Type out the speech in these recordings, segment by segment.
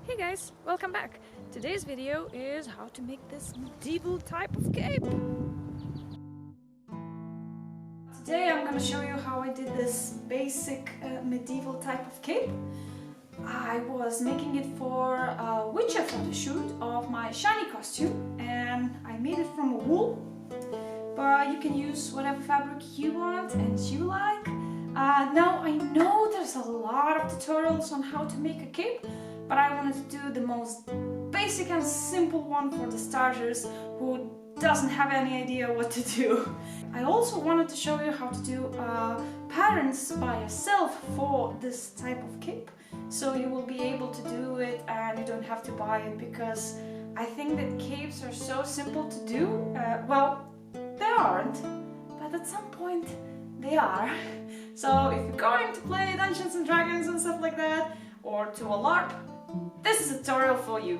Hey guys, welcome back. Today's video is how to make this medieval type of cape. Today I'm going to show you how I did this basic medieval type of cape. I was making it for a Witcher photo shoot of my shiny costume and I made it from wool, but you can use whatever fabric you want and you like. Now I know there's a lot of tutorials on how to make a cape, but I wanted to do the most basic and simple one for the starters who doesn't have any idea what to do. I also wanted to show you how to do patterns by yourself for this type of cape, so you will be able to do it and you don't have to buy it, because I think that capes are so simple to do. Well, they aren't, but at some point they are. So if you're going to play Dungeons and Dragons and stuff like that, or to a LARP, this is a tutorial for you.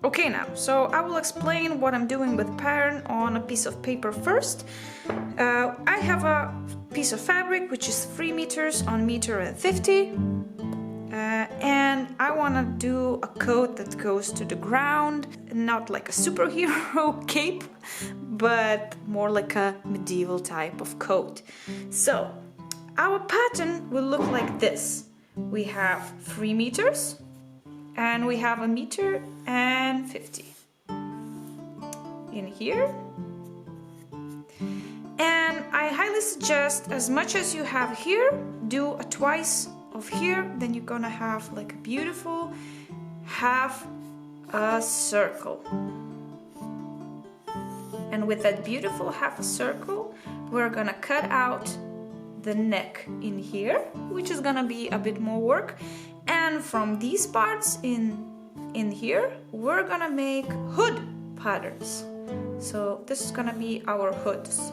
Okay, now, so I will explain what I'm doing with pattern on a piece of paper first. I have a piece of fabric which is 3 meters on 1.50 meters, and I want to do a coat that goes to the ground, not like a superhero cape, but more like a medieval type of coat. So our pattern will look like this. We have 3 meters and we have 1.50 meters in here. And I highly suggest, as much as you have here, do a twice of here, then you're gonna have like a beautiful half a circle. And with that beautiful half a circle, we're gonna cut out the neck in here, which is gonna be a bit more work, and from these parts in here we're gonna make hood patterns. So this is gonna be our hoods.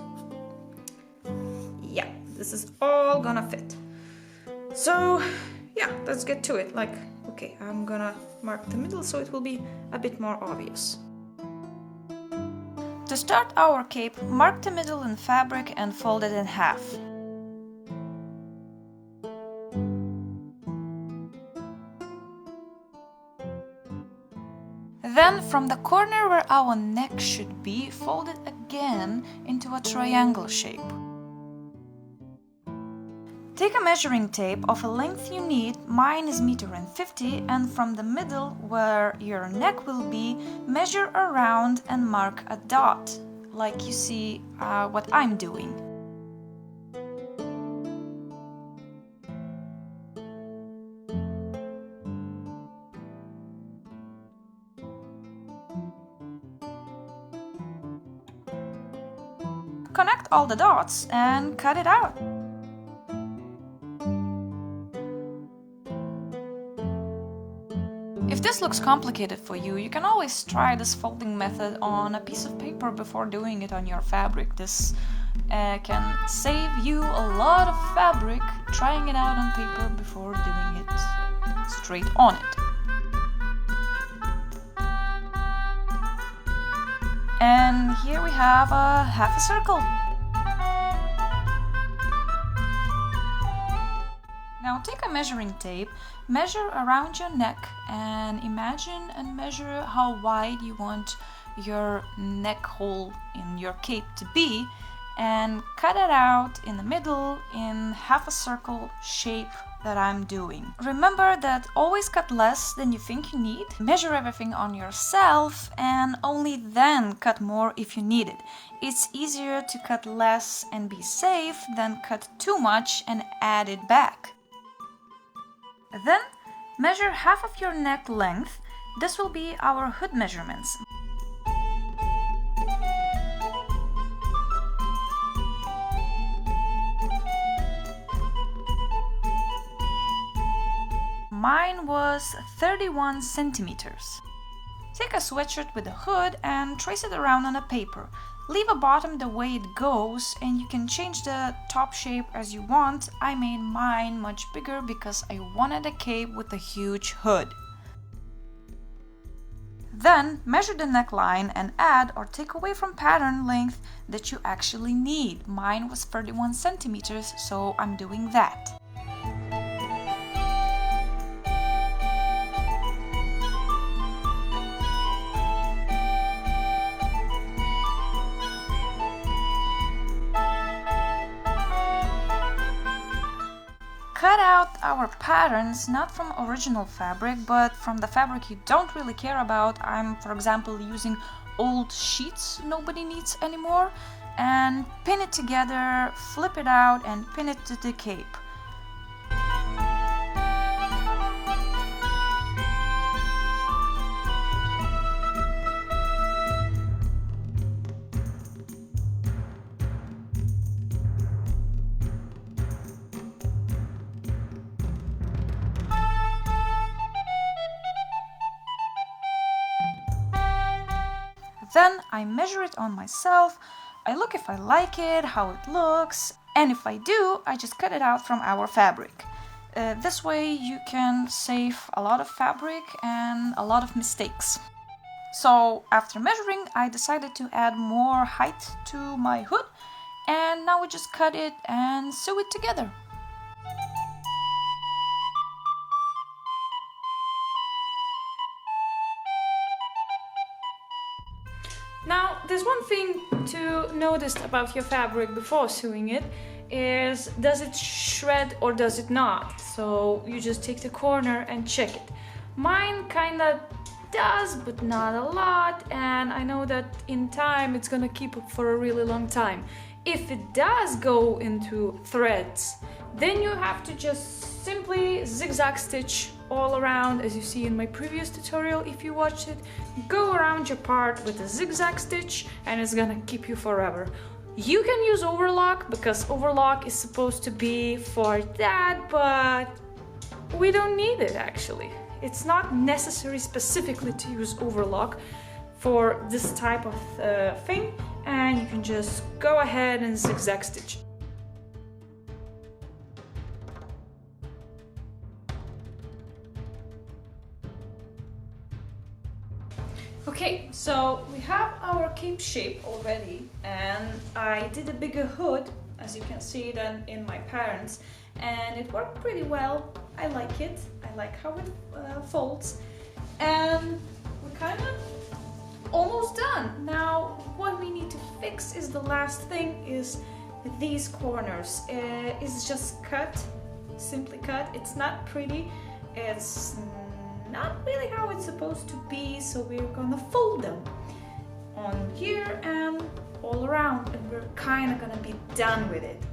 Yeah, this is all gonna fit. So yeah, let's get to it. Like, okay, I'm gonna mark the middle so it will be a bit more obvious. To start our cape, mark the middle in fabric and fold it in half. Then, from the corner where our neck should be, fold it again into a triangle shape. Take a measuring tape of a length you need, mine is 1.50 meters, and from the middle where your neck will be, measure around and mark a dot, like you see what I'm doing. Connect all the dots and cut it out. If this looks complicated for you, you can always try this folding method on a piece of paper before doing it on your fabric. This can save you a lot of fabric trying it out on paper before doing it straight on it. And here we have a half a circle. Now take a measuring tape, measure around your neck, and imagine and measure how wide you want your neck hole in your cape to be, and cut it out in the middle in half a circle shape that I'm doing. Remember that always cut less than you think you need. Measure everything on yourself and only then cut more if you need it. It's easier to cut less and be safe than cut too much and add it back. Then measure half of your neck length. This will be our hood measurements. Mine was 31 centimeters. Take a sweatshirt with a hood and trace it around on a paper. Leave a bottom the way it goes, and you can change the top shape as you want. I made mine much bigger because I wanted a cape with a huge hood. Then measure the neckline and add or take away from pattern length that you actually need. Mine was 31 centimeters, so I'm doing that. our patterns not from original fabric, but from the fabric you don't really care about. I'm, for example, using old sheets nobody needs anymore, and pin it together, flip it out, and pin it to the cape. Then I measure it on myself, I look if I like it, how it looks, and if I do, I just cut it out from our fabric. This way you can save a lot of fabric and a lot of mistakes. So after measuring, I decided to add more height to my hood, and now we just cut it and sew it together. Now, there's one thing to notice about your fabric before sewing it is, does it shred or does it not? So you just take the corner and check it. Mine kinda does, but not a lot, and I know that in time it's gonna keep up for a really long time. If it does go into threads, then you have to just simply zigzag stitch all around, as you see in my previous tutorial if you watched it. Go around your part with a zigzag stitch and it's gonna keep you forever. You can use overlock because overlock is supposed to be for that, but we don't need it actually. It's not necessary specifically to use overlock for this type of thing, and you can just go ahead and zigzag stitch. Okay, so we have our cape shape already, and I did a bigger hood, as you can see than in my patterns, and it worked pretty well. I like it. I like how it folds, and we're kind of almost done. Now, what we need to fix is the last thing is these corners. It's just cut, simply cut. It's not pretty. It's not really how it's supposed to be, so we're gonna fold them on here and all around, and we're kind of gonna be done with it.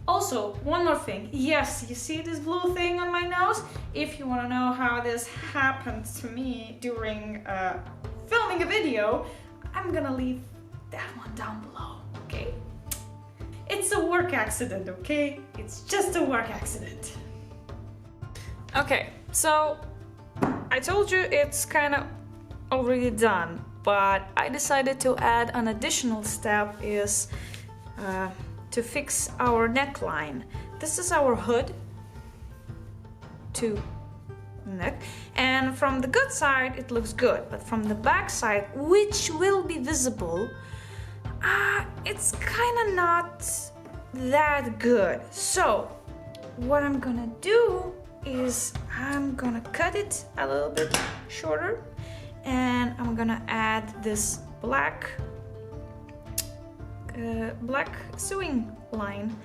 Also, one more thing. Yes, you see this blue thing on my nose? If you want to know how this happened to me during filming a video, I'm gonna leave that one down below, okay? It's a work accident, okay? It's just a work accident. Okay, so I told you it's kind of already done, but I decided to add an additional step is to fix our neckline. This is our hood to neck, and from the good side it looks good, but from the back side, which will be visible, it's kind of not that good. So what I'm gonna do is I'm gonna cut it a little bit shorter, and I'm gonna add this black sewing line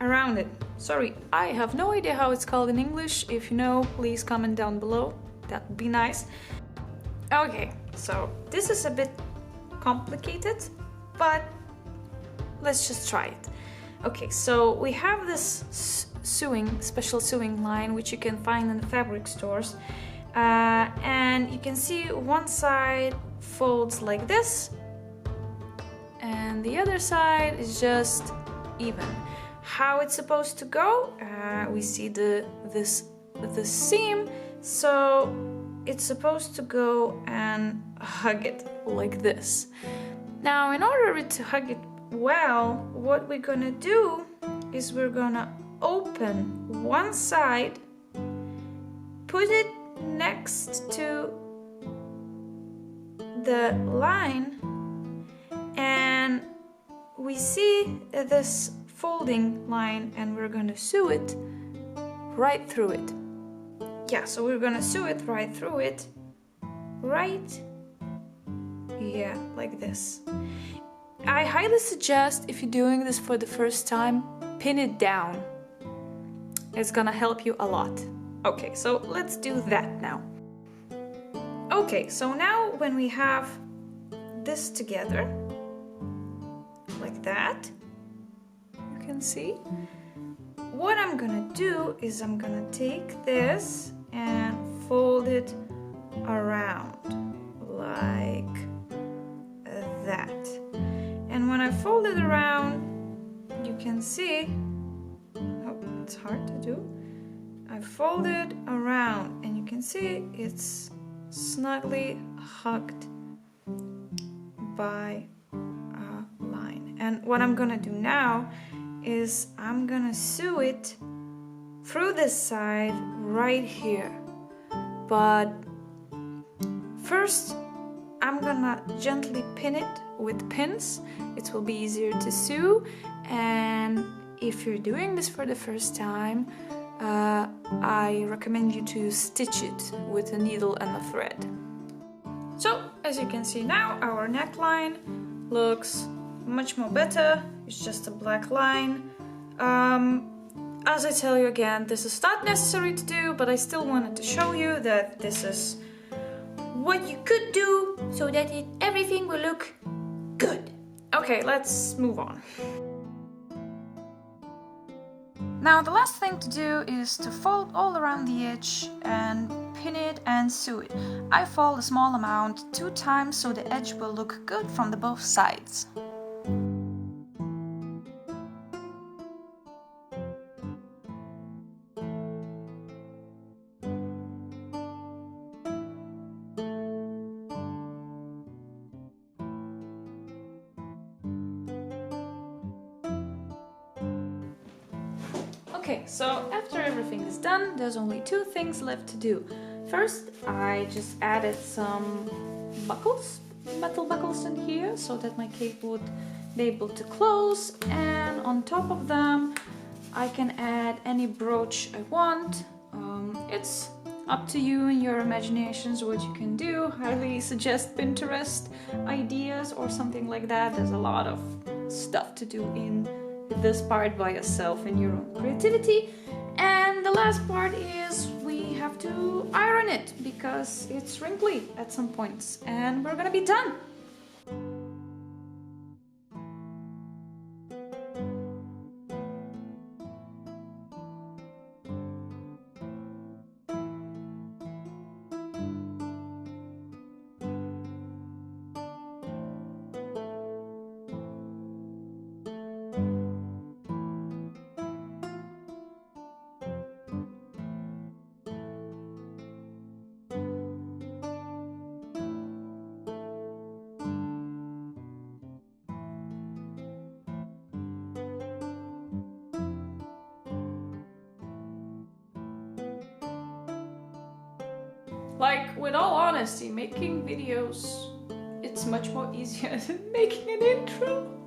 around it. Sorry, I have no idea how it's called in English. If you know, please comment down below. That would be nice. Okay, so this is a bit complicated, but let's just try it. Okay, so we have this special sewing line which you can find in the fabric stores, and you can see one side folds like this and the other side is just even. How it's supposed to go, we see the seam, so it's supposed to go and hug it like this. Now, in order to hug it well, what we're gonna do is we're gonna open one side, put it next to the line, and we see this folding line, and we're gonna sew it right through it. Yeah, so we're gonna sew it right through it, right? Yeah, like this. I highly suggest, if you're doing this for the first time, pin it down. It's gonna help you a lot. Okay, so let's do that now. Okay, so now when we have this together, like that, you can see, what I'm gonna do is I'm gonna take this and fold it around like that. And when I fold it around, you can see, oh, it's hard to do. I fold it around and you can see it's snugly hugged by a line. And what I'm gonna do now is I'm gonna sew it through this side right here. But first I'm gonna gently pin it with pins. It will be easier to sew, and if you're doing this for the first time, I recommend you to stitch it with a needle and a thread. So as you can see now, our neckline looks much more better. It's just a black line. As I tell you again, this is not necessary to do, but I still wanted to show you that this is what you could do so that everything will look good. Okay, let's move on. Now the last thing to do is to fold all around the edge and pin it and sew it. I fold a small amount 2 times so the edge will look good from the both sides. Okay, so after everything is done, there's only 2 things left to do. First, I just added some buckles, metal buckles in here, so that my cape would be able to close, and on top of them I can add any brooch I want. It's up to you and your imaginations what you can do. Highly suggest Pinterest ideas or something like that. There's a lot of stuff to do in this part by yourself and your own creativity. And the last part is we have to iron it because it's wrinkly at some points, and we're gonna be done. Like, with all honesty, making videos, it's much more easier than making an intro.